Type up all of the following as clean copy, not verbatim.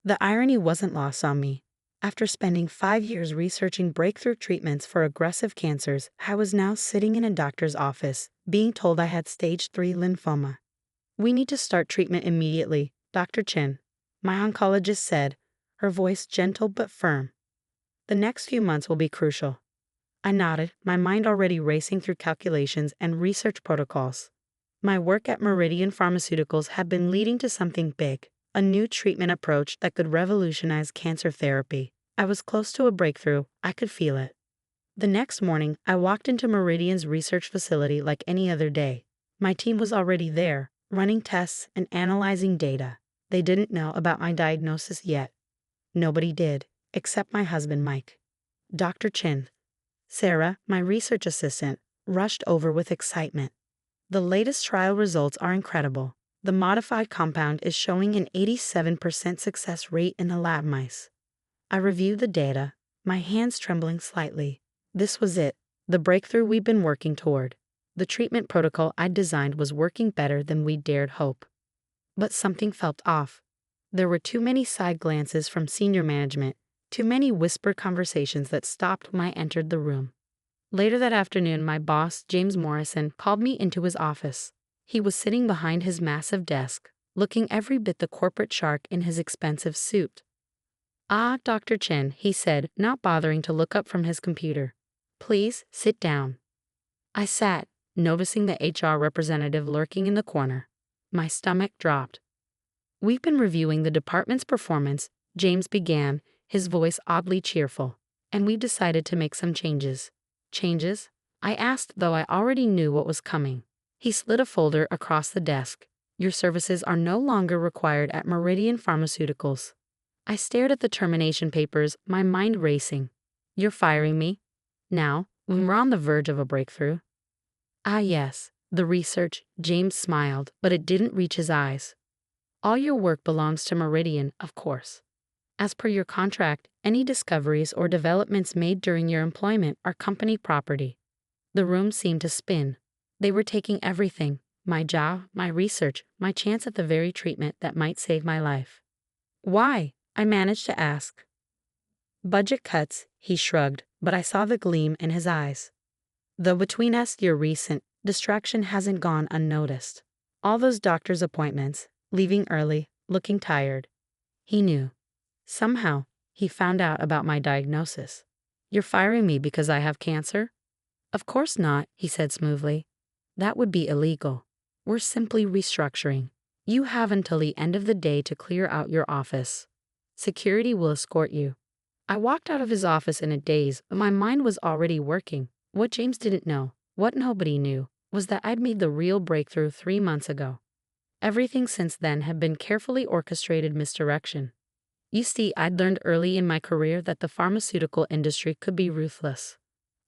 The irony wasn't lost on me. After spending 5 years researching breakthrough treatments for aggressive cancers, I was now sitting in a doctor's office, being told I had stage 3 lymphoma. "We need to start treatment immediately, Dr. Chen," my oncologist said, her voice gentle but firm. "The next few months will be crucial." I nodded, my mind already racing through calculations and research protocols. My work at Meridian Pharmaceuticals had been leading to something big, a new treatment approach that could revolutionize cancer therapy. I was close to a breakthrough, I could feel it. The next morning, I walked into Meridian's research facility like any other day. My team was already there, running tests and analyzing data. They didn't know about my diagnosis yet. Nobody did, except my husband Mike. Dr. Chen. Sarah, my research assistant, rushed over with excitement. "The latest trial results are incredible. The modified compound is showing an 87% success rate in the lab mice." I reviewed the data, my hands trembling slightly. This was it, the breakthrough we'd been working toward. The treatment protocol I'd designed was working better than we dared hope. But something felt off. There were too many side glances from senior management, too many whispered conversations that stopped when I entered the room. Later that afternoon, my boss, James Morrison, called me into his office. He was sitting behind his massive desk, looking every bit the corporate shark in his expensive suit. "Ah, Dr. Chen," he said, not bothering to look up from his computer. "Please, sit down." I sat, noticing the HR representative lurking in the corner. My stomach dropped. "We've been reviewing the department's performance," James began, his voice oddly cheerful, "and we've decided to make some changes." "Changes?" I asked, though I already knew what was coming. He slid a folder across the desk. "Your services are no longer required at Meridian Pharmaceuticals." I stared at the termination papers, my mind racing. "You're firing me? Now, when we're on the verge of a breakthrough?" "Ah yes, the research," James smiled, but it didn't reach his eyes. "All your work belongs to Meridian, of course. As per your contract, any discoveries or developments made during your employment are company property." The room seemed to spin. They were taking everything, my job, my research, my chance at the very treatment that might save my life. "Why?" I managed to ask. "Budget cuts," he shrugged, but I saw the gleam in his eyes. "Though between us, your recent distraction hasn't gone unnoticed. All those doctor's appointments, leaving early, looking tired." He knew. Somehow, he found out about my diagnosis. "You're firing me because I have cancer?" "Of course not," he said smoothly. "That would be illegal. We're simply restructuring. You have until the end of the day to clear out your office. Security will escort you." I walked out of his office in a daze, but my mind was already working. What James didn't know, what nobody knew, was that I'd made the real breakthrough 3 months ago. Everything since then had been carefully orchestrated misdirection. You see, I'd learned early in my career that the pharmaceutical industry could be ruthless.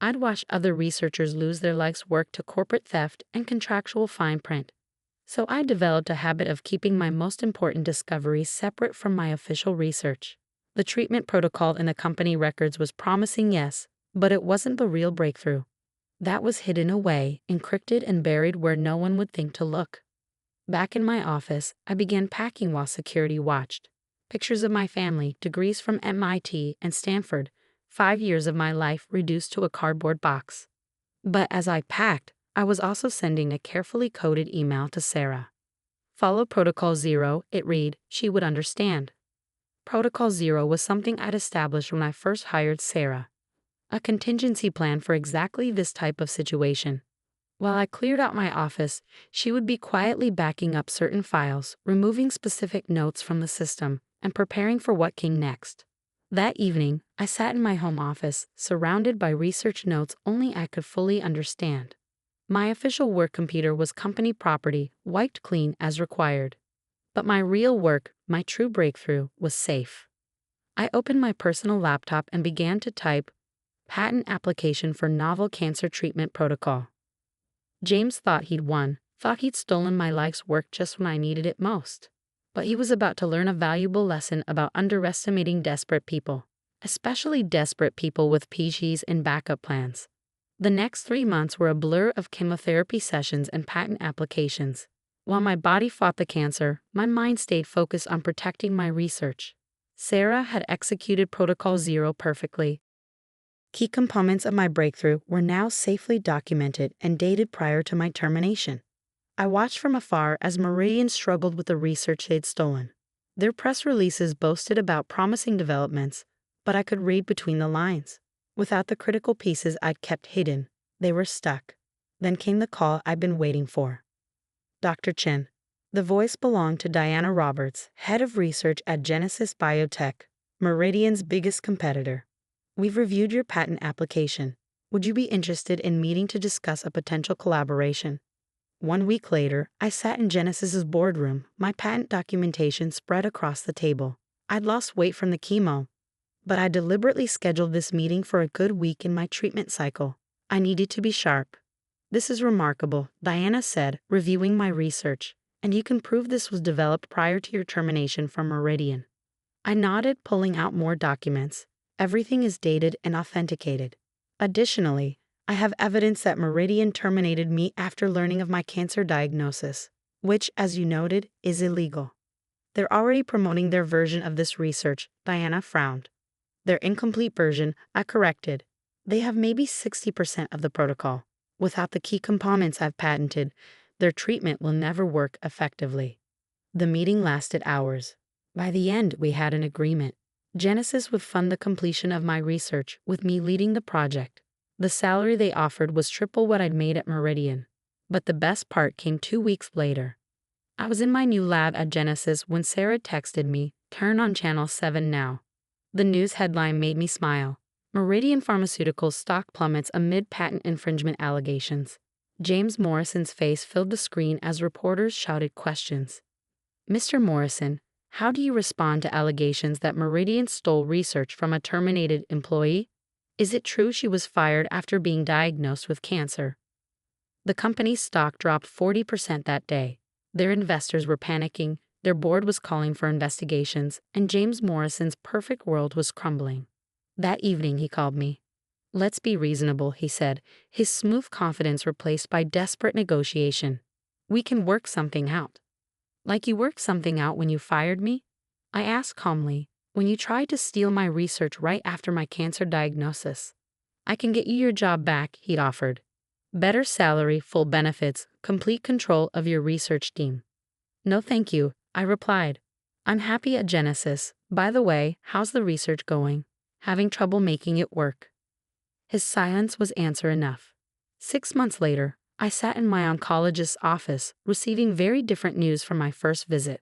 I'd watched other researchers lose their life's work to corporate theft and contractual fine print. So I developed a habit of keeping my most important discoveries separate from my official research. The treatment protocol in the company records was promising, yes, but it wasn't the real breakthrough. That was hidden away, encrypted and buried where no one would think to look. Back in my office, I began packing while security watched. Pictures of my family, degrees from MIT and Stanford, 5 years of my life reduced to a cardboard box. But as I packed, I was also sending a carefully coded email to Sarah. "Follow Protocol 0, it read, she would understand." Protocol 0 was something I'd established when I first hired Sarah. A contingency plan for exactly this type of situation. While I cleared out my office, she would be quietly backing up certain files, removing specific notes from the system, and preparing for what came next. That evening, I sat in my home office, surrounded by research notes only I could fully understand. My official work computer was company property, wiped clean as required. But my real work, my true breakthrough, was safe. I opened my personal laptop and began to type, "Patent application for novel cancer treatment protocol." James thought he'd won, thought he'd stolen my life's work just when I needed it most. But he was about to learn a valuable lesson about underestimating desperate people, especially desperate people with PGs and backup plans. The next 3 months were a blur of chemotherapy sessions and patent applications. While my body fought the cancer, my mind stayed focused on protecting my research. Sarah had executed Protocol Zero perfectly. Key components of my breakthrough were now safely documented and dated prior to my termination. I watched from afar as Meridian struggled with the research they'd stolen. Their press releases boasted about promising developments, but I could read between the lines. Without the critical pieces I'd kept hidden, they were stuck. Then came the call I'd been waiting for. Dr. Chen. The voice belonged to Diana Roberts, head of research at Genesis Biotech, Meridian's biggest competitor. We've reviewed your patent application. Would you be interested in meeting to discuss a potential collaboration? 1 week later, I sat in Genesis's boardroom, my patent documentation spread across the table. I'd lost weight from the chemo, but I deliberately scheduled this meeting for a good week in my treatment cycle. I needed to be sharp. This is remarkable, Diana said, reviewing my research, and you can prove this was developed prior to your termination from Meridian. I nodded, pulling out more documents. Everything is dated and authenticated. Additionally, I have evidence that Meridian terminated me after learning of my cancer diagnosis, which, as you noted, is illegal. They're already promoting their version of this research, Diana frowned. Their incomplete version, I corrected. They have maybe 60% of the protocol. Without the key components I've patented, their treatment will never work effectively. The meeting lasted hours. By the end, we had an agreement. Genesis would fund the completion of my research, with me leading the project. The salary they offered was triple what I'd made at Meridian. But the best part came 2 weeks later. I was in my new lab at Genesis when Sarah texted me, "Turn on Channel 7 now." The news headline made me smile. Meridian Pharmaceuticals stock plummets amid patent infringement allegations. James Morrison's face filled the screen as reporters shouted questions. "Mr. Morrison, how do you respond to allegations that Meridian stole research from a terminated employee? Is it true she was fired after being diagnosed with cancer?" The company's stock dropped 40% that day. Their investors were panicking, their board was calling for investigations, and James Morrison's perfect world was crumbling. That evening he called me. "Let's be reasonable," he said, his smooth confidence replaced by desperate negotiation. "We can work something out." "Like you worked something out when you fired me?" I asked calmly. "When you tried to steal my research right after my cancer diagnosis." "I can get you your job back," he'd offered. "Better salary, full benefits, complete control of your research team." "No thank you," I replied. "I'm happy at Genesis. By the way, how's the research going? Having trouble making it work?" His silence was answer enough. 6 months later, I sat in my oncologist's office, receiving very different news from my first visit.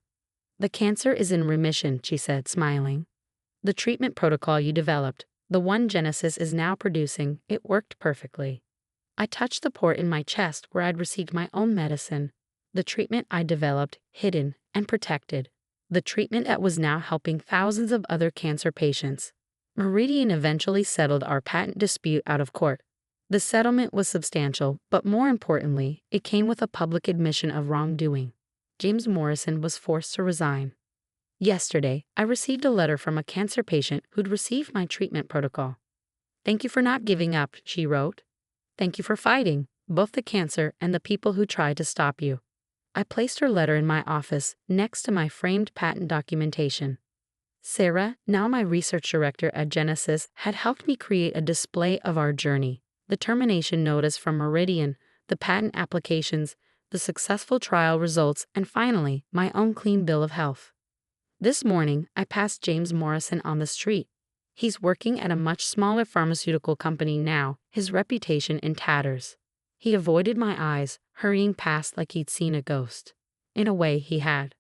"The cancer is in remission," she said, smiling. "The treatment protocol you developed, the one Genesis is now producing, it worked perfectly." I touched the port in my chest where I'd received my own medicine. The treatment I developed, hidden and protected. The treatment that was now helping thousands of other cancer patients. Meridian eventually settled our patent dispute out of court. The settlement was substantial, but more importantly, it came with a public admission of wrongdoing. James Morrison was forced to resign. Yesterday, I received a letter from a cancer patient who'd received my treatment protocol. "Thank you for not giving up," she wrote. "Thank you for fighting, both the cancer and the people who tried to stop you." I placed her letter in my office, next to my framed patent documentation. Sarah, now my research director at Genesis, had helped me create a display of our journey. The termination notice from Meridian, the patent applications, the successful trial results, and finally, my own clean bill of health. This morning, I passed James Morrison on the street. He's working at a much smaller pharmaceutical company now, his reputation in tatters. He avoided my eyes, hurrying past like he'd seen a ghost. In a way, he had.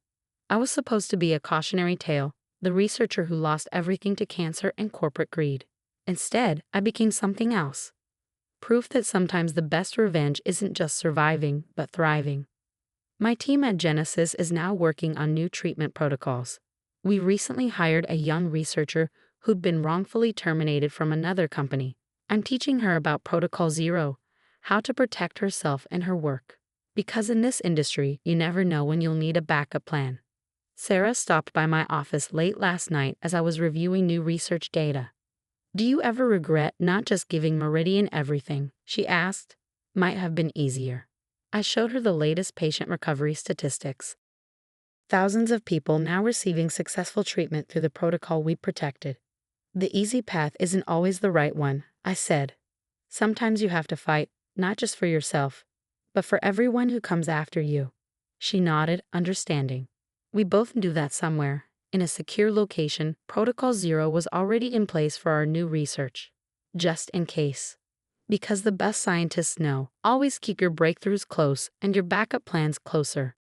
I was supposed to be a cautionary tale, the researcher who lost everything to cancer and corporate greed. Instead, I became something else. Proof that sometimes the best revenge isn't just surviving, but thriving. My team at Genesis is now working on new treatment protocols. We recently hired a young researcher who'd been wrongfully terminated from another company. I'm teaching her about Protocol Zero, how to protect herself and her work. Because in this industry, you never know when you'll need a backup plan. Sarah stopped by my office late last night as I was reviewing new research data. "Do you ever regret not just giving Meridian everything?" she asked. "Might have been easier." I showed her the latest patient recovery statistics. thousands of people now receiving successful treatment through the protocol we protected. The easy path isn't always the right one, I said. Sometimes you have to fight, not just for yourself, but for everyone who comes after you. She nodded, understanding. We both knew that somewhere, in a secure location, Protocol Zero was already in place for our new research. Just in case. Because the best scientists know, always keep your breakthroughs close and your backup plans closer.